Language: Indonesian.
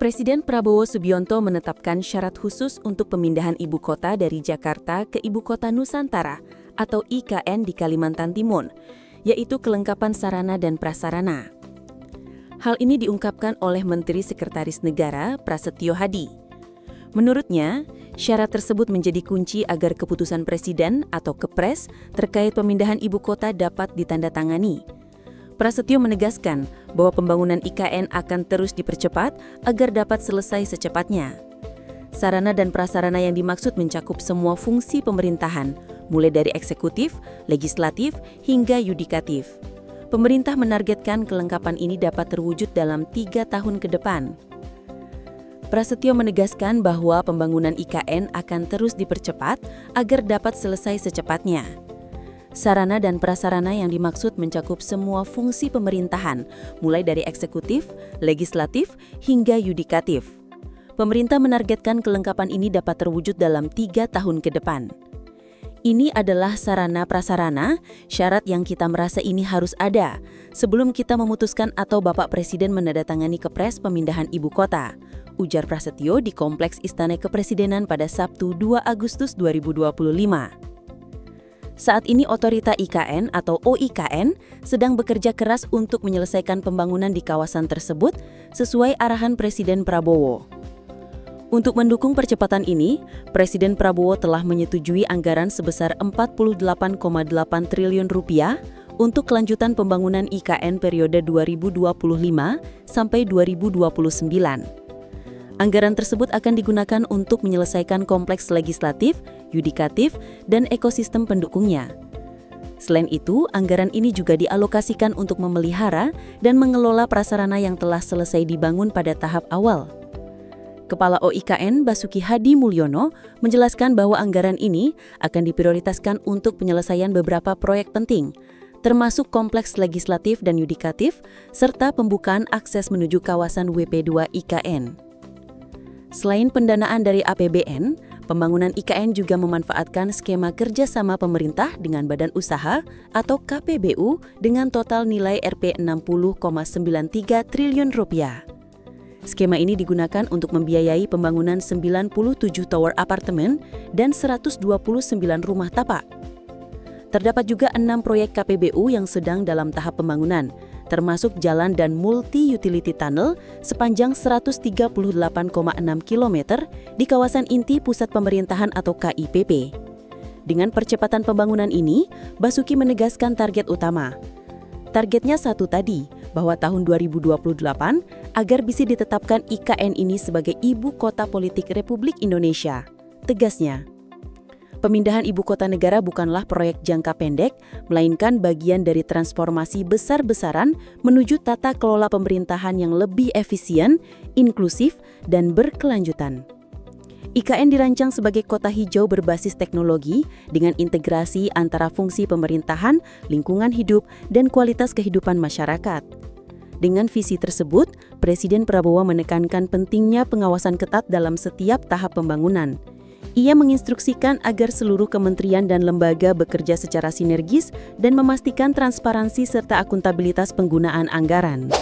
Presiden Prabowo Subianto menetapkan syarat khusus untuk pemindahan ibu kota dari Jakarta ke Ibu Kota Nusantara atau IKN di Kalimantan Timur, yaitu kelengkapan sarana dan prasarana. Hal ini diungkapkan oleh Menteri Sekretaris Negara Prasetyo Hadi. Menurutnya, syarat tersebut menjadi kunci agar keputusan Presiden atau Kepres terkait pemindahan ibu kota dapat ditandatangani. Prasetyo menegaskan bahwa pembangunan IKN akan terus dipercepat agar dapat selesai secepatnya. Sarana dan prasarana yang dimaksud mencakup semua fungsi pemerintahan, mulai dari eksekutif, legislatif, hingga yudikatif. Pemerintah menargetkan kelengkapan ini dapat terwujud dalam 3 tahun ke depan. Prasetyo menegaskan bahwa pembangunan IKN akan terus dipercepat agar dapat selesai secepatnya. Sarana dan prasarana yang dimaksud mencakup semua fungsi pemerintahan, mulai dari eksekutif, legislatif, hingga yudikatif. Pemerintah menargetkan kelengkapan ini dapat terwujud dalam 3 tahun ke depan. Ini adalah sarana prasarana, syarat yang kita merasa ini harus ada sebelum kita memutuskan atau Bapak Presiden menandatangani Kepres pemindahan ibu kota, ujar Prasetyo di Kompleks Istana Kepresidenan pada Sabtu 2 Agustus 2025. Saat ini Otorita IKN atau OIKN sedang bekerja keras untuk menyelesaikan pembangunan di kawasan tersebut sesuai arahan Presiden Prabowo. Untuk mendukung percepatan ini, Presiden Prabowo telah menyetujui anggaran sebesar Rp48,8 triliun untuk kelanjutan pembangunan IKN periode 2025 sampai 2029. Anggaran tersebut akan digunakan untuk menyelesaikan kompleks legislatif, yudikatif, dan ekosistem pendukungnya. Selain itu, anggaran ini juga dialokasikan untuk memelihara dan mengelola prasarana yang telah selesai dibangun pada tahap awal. Kepala OIKN Basuki Hadi Mulyono menjelaskan bahwa anggaran ini akan diprioritaskan untuk penyelesaian beberapa proyek penting, termasuk kompleks legislatif dan yudikatif, serta pembukaan akses menuju kawasan WP2 IKN. Selain pendanaan dari APBN, pembangunan IKN juga memanfaatkan skema kerjasama pemerintah dengan badan usaha atau KPBU dengan total nilai Rp 60,93 triliun. Skema ini digunakan untuk membiayai pembangunan 97 tower apartemen dan 129 rumah tapak. Terdapat juga 6 proyek KPBU yang sedang dalam tahap pembangunan, termasuk jalan dan multi-utility tunnel sepanjang 138,6 km di kawasan inti pusat pemerintahan atau KIPP. Dengan percepatan pembangunan ini, Basuki menegaskan target utama. Targetnya satu tadi, bahwa tahun 2028 agar bisa ditetapkan IKN ini sebagai ibu kota politik Republik Indonesia. Tegasnya, pemindahan ibu kota negara bukanlah proyek jangka pendek, melainkan bagian dari transformasi besar-besaran menuju tata kelola pemerintahan yang lebih efisien, inklusif, dan berkelanjutan. IKN dirancang sebagai kota hijau berbasis teknologi dengan integrasi antara fungsi pemerintahan, lingkungan hidup, dan kualitas kehidupan masyarakat. Dengan visi tersebut, Presiden Prabowo menekankan pentingnya pengawasan ketat dalam setiap tahap pembangunan. Ia menginstruksikan agar seluruh kementerian dan lembaga bekerja secara sinergis dan memastikan transparansi serta akuntabilitas penggunaan anggaran.